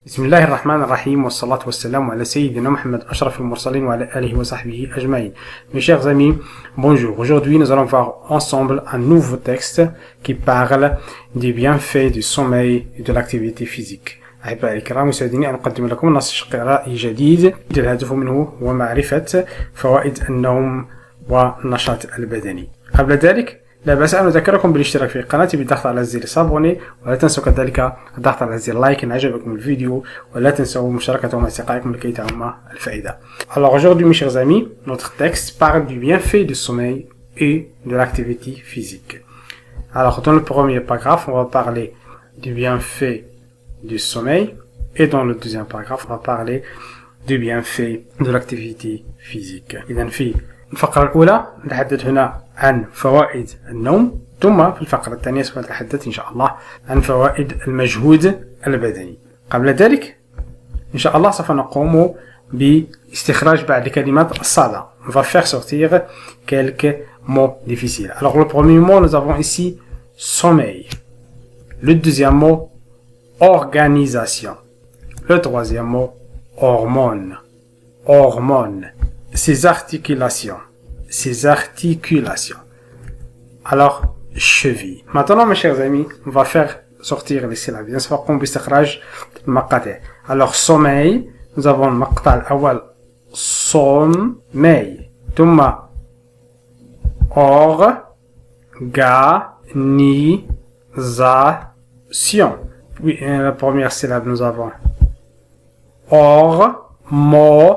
بسم الله الرحمن الرحيم والصلاة والسلام على سيدنا Mohammed أشرف المرسلين وعلى آله وصحبه أجمعين. Mes chers amis, bonjour. Aujourd'hui, nous allons voir ensemble un nouveau texte qui parle des bienfaits du sommeil et de l'activité physique. أحبائي الكرام، يسعدني أن أقدم لكم نص قراءي جديد الهدف منه هو معرفة فوائد النوم والنشاط البدني. قبل ذلك لا بأس أن أذكركم بالاشتراك في قناتي بالضغط على زر صابوني، ولا تنسوا كذلك الضغط على زر لايك إن عجبكم الفيديو، ولا تنسوا مشاركته مع أصدقائكم لكي تعم الفائدة. Alors aujourd'hui mes chers amis, notre texte parle du bienfait du sommeil et de l'activité physique. Alors dans le premier paragraphe, on va parler du bienfait du sommeil, et dans le deuxième paragraphe, on va parler du bienfait de l'activité physique. إذن في الفقرة الأولى نتحدث هنا عن فوائد النوم، ثم في الفقرة الثانية سوف نتحدث إن شاء الله عن فوائد المجهود البدني. قبل ذلك إن شاء الله سوف نقوم باستخراج بعض الكلمات الصعبة. On va faire sortir quelques mots difficiles. Alors le premier mot, nous avons ici sommeil. Le deuxième mot, organisation. Le troisième mot, hormone. Hormone. Ses articulations. Alors, cheville. Maintenant, mes chers amis, on va faire sortir les syllabes. bien sûr, qu'on باستخراج المقاطع. Alors, sommeil, nous avons le مقطع الأول sommeil. ثم organisation. Puis, la première syllabe, nous avons hormone.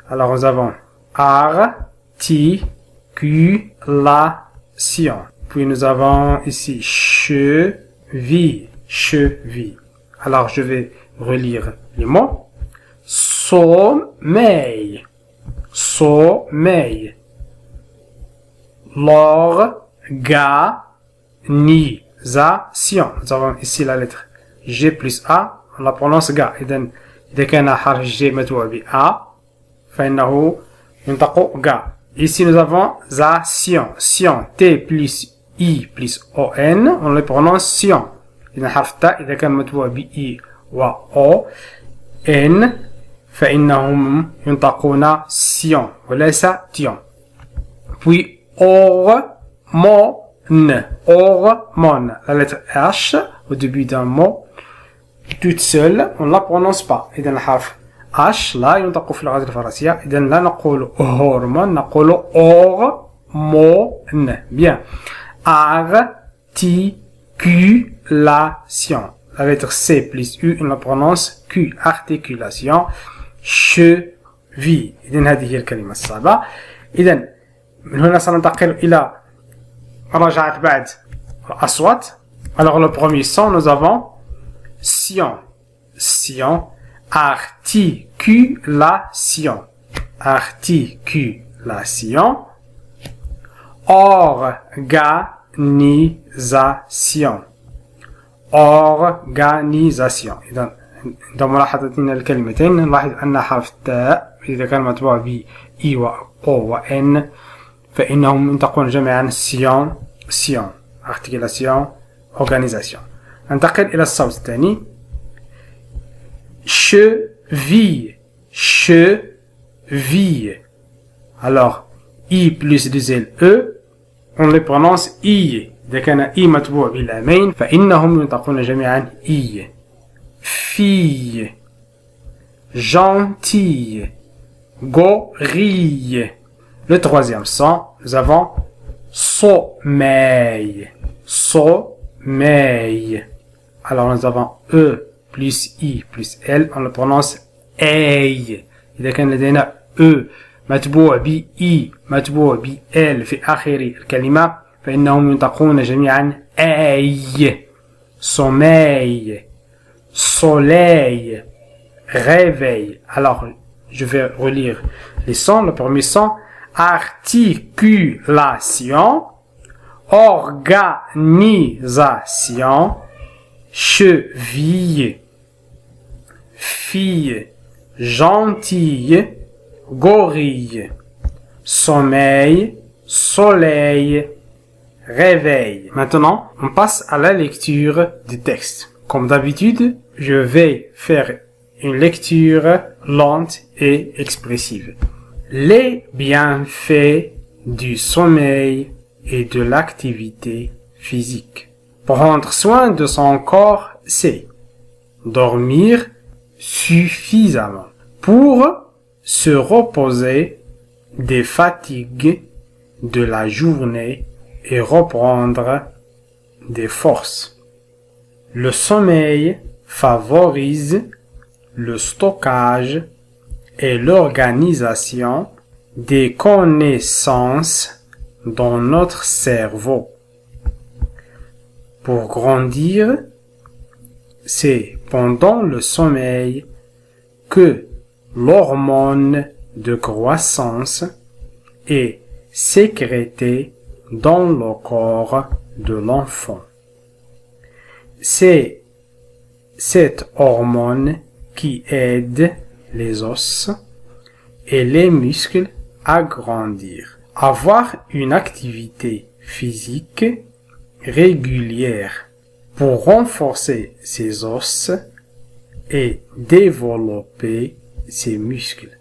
Alors, nous avons articulation. Puis, nous avons ici cheville. Alors, je vais relire les mots. Sommeil. L'organisation. Nous avons ici la lettre G plus A. On la prononce G. إذا كان حرف G متبوع ب A فإنه ينطق G. Ici nous avons sion. T plus I plus ON. On le prononce sion. إذا حرف تاء إذا كان متبوع ب I و O N فإنهم ينطقون sion وليس tion. Puis hormone. La lettre H au début d'un mot toute seule on ne la prononce pas. إذا الحرف H لا ينطق في اللغة الفرنسية. إذا لا نقول هرمون، نقول hormone. Bien. Articulation. La lettre C plus U on la prononce Q. Articulation. Cheville. إذا هذه هي الكلمة الصعبة. إذا من هنا سننتقل إلى مراجعة بعض الأصوات. Alors le premier son nous avons sion. Articulation. Organisation. إذا عند ملاحظتنا الكلمتين نلاحظ أن حرف التاء إذا كان متبوع ب I و O و N فإنهم ينطقون جميعا sion. Articulation. Organisation. ننتقل إلى الصوت الثاني. Cheville. Alors, I plus deux L E, on les prononce I. إذا كان I متبوع باللامين فإنهم ينطقون جميعا I. Fille. Gentille. Gorille. Le troisième son, nous avons sommeil. Alors nous avons E plus I plus L, on le prononce أي. إذا كان لدينا E متبوع ب I متبوع ب L في آخر الكلمة فإنهم ينطقون جميعا أي. Sommeil. Soleil. Réveil. Alors je vais relire les sons. Le premier son, articulation. Organisation. Cheville. Fille. Gentille. Gorille. Sommeil. Soleil. Réveil. Maintenant, on passe à la lecture du texte. Comme d'habitude, je vais faire une lecture lente et expressive. Les bienfaits du sommeil et de l'activité physique. Prendre soin de son corps, c'est dormir suffisamment pour se reposer des fatigues de la journée et reprendre des forces. Le sommeil favorise le stockage et l'organisation des connaissances dans notre cerveau. Pour grandir, c'est pendant le sommeil que l'hormone de croissance est sécrétée dans le corps de l'enfant. C'est cette hormone qui aide les os et les muscles à grandir. Avoir une activité physique régulière pour renforcer ses os et développer ses muscles.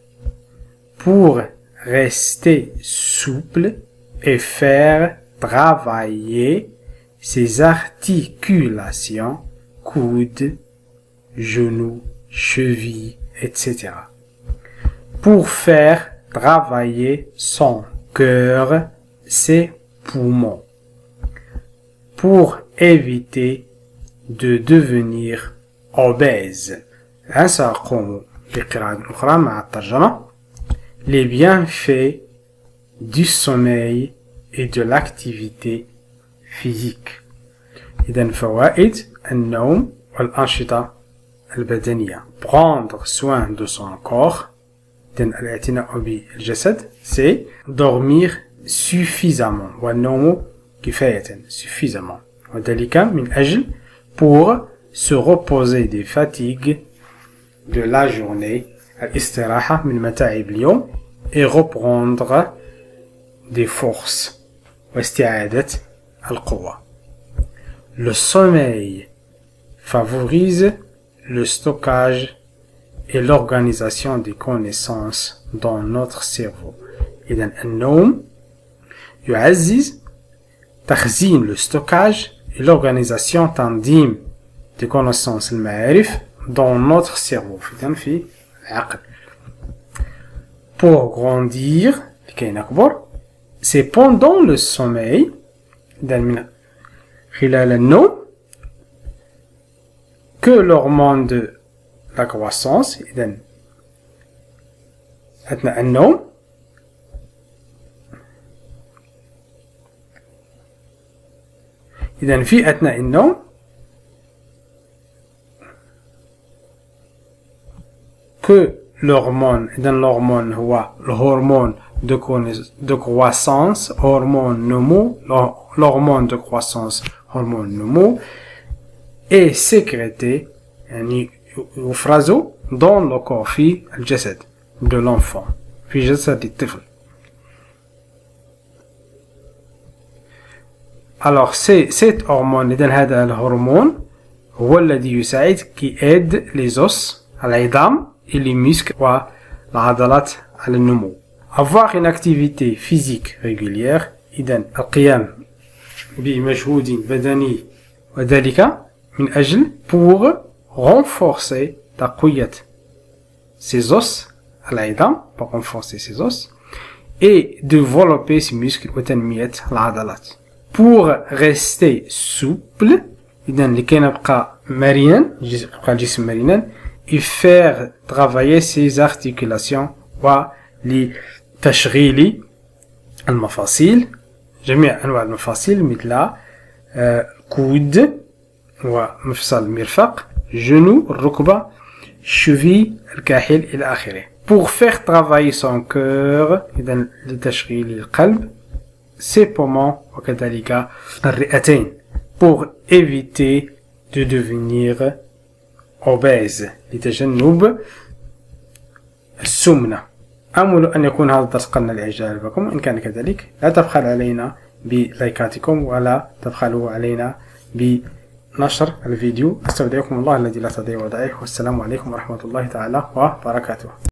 Pour rester souple et faire travailler ses articulations, coudes, genoux, chevilles, etc. Pour faire travailler son cœur, ses poumons. Pour éviter de devenir obèse. Les bienfaits du sommeil et de l'activité physique. إذن فوائد النوم والأنشطة البدنية. Prendre soin de son corps. إذن الاعتناء بالجسد c'est dormir suffisamment. والنوم كفاية suffisamment. وذلك من أجل pour se reposer des fatigues de la journée. الاستراحة من متاعب اليوم et reprendre des forces. واستعادة القوة. Le sommeil favorise le stockage et l'organisation des connaissances dans notre cerveau. إذن النوم يعزز تخزين le stockage et l'organisation تنظيم des connaissances المعارف dans notre cerveau. في العقل. Pour grandir لكي نكبر c'est pendant le sommeil إذن من خلال النوم que l'hormone de la croissance إذن أثناء النوم إذن في أثناء النوم que l'hormone إذن l'hormone هو الهرمون de croissance hormone نمو l'hormone de croissance hormone نمو est sécrété يعني يفرز dans le corps في الجسد de l'enfant في جسد الطفل. Alors c'est cette hormone إذن هذا الهرمون هو الذي يساعد qui aide les os العظام et les muscles والعضلات على النمو. Avoir une activité physique régulière إذن القيام بمجهود بدني وذلك من أجل pour renforcer تقوية ses os العظام pour renforcer ses os et développer ses muscles وتنمية العضلات. Pour rester souple إذن لكي نبقى مرنا يبقى الجسم مرنا et faire travailler ses articulations ولتشغيل المفاصيل جميع أنواع المفاصيل مثل كود ومفصل المرفق genou الركبة cheville الكاحل إلى آخره. Pour faire travailler son cœur إذن لتشغيل القلب ses poumons وكذلك الرئتين pour éviter de devenir obèse لتجنب السمنة. أمل أن يكون هذا الدرس قلنا الإعجاب بكم. إن كان كذلك لا تبخل علينا بلايكاتكم ولا تبخلوا علينا نشر الفيديو. أستودعكم الله الذي لا تضيع ودائعه، والسلام عليكم ورحمة الله تعالى وبركاته.